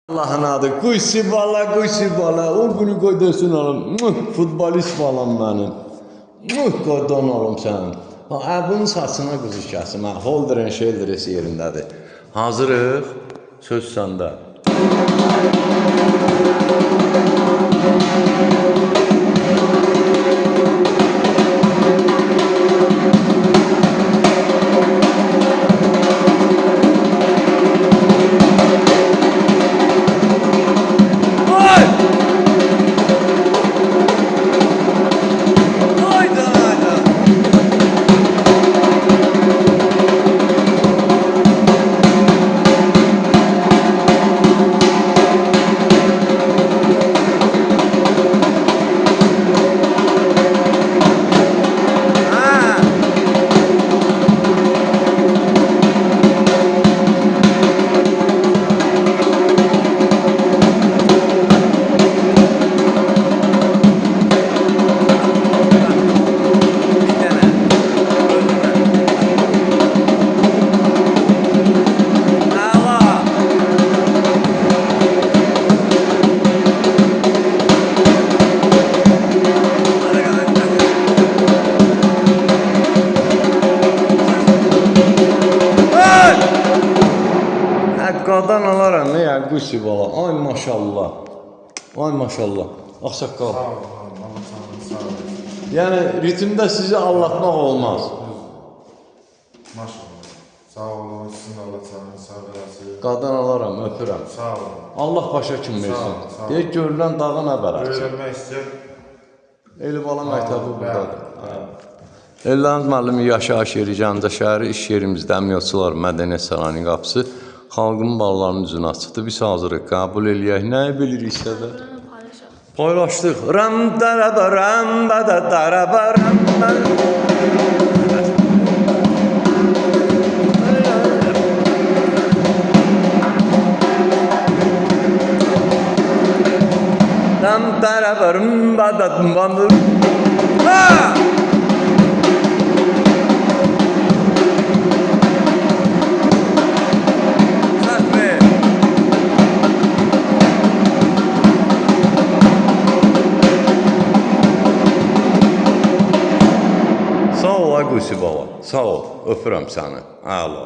Allah'ın adı Kuysi bala o günü koy desin oğlum futbolist balam benim koydun oğlum sen bunun saçına kuzu kəsim Holder'ın Şelder'esi yerindədir hazırıq söz səndə Qadan alaram ne ya Kuysi bala ay maşallah Ağsaqqal yani ritmdə sizi anlatmaq olmaz maşallah sağ olun sizin Allah sağ olasın qadan alaram öpürəm sağ olun Allah başa kim versin deyək görülən dağı nə bərəkçi öyrənmək istəyir Eli bala məktəbi buradadır Elləniz müəllimi yaşayış yeri Gəncə şəhəri iş yerimizdə Əmniyyətçilar Mədəniyyət Sarayının qapısı xalqın ballarının üzünə açıqdır. Biz hazırıq, qəbul eləyək. Nəyi biliriksə də? Paylaşdıq. Rəmdərəbə, rəmbədə, dərəbə, rəmbədə. Rəmdərəbə, rəmbədə, rəmbədə. Sağ ol Kuysi baba, sağ ol, öpürəm səni, əla.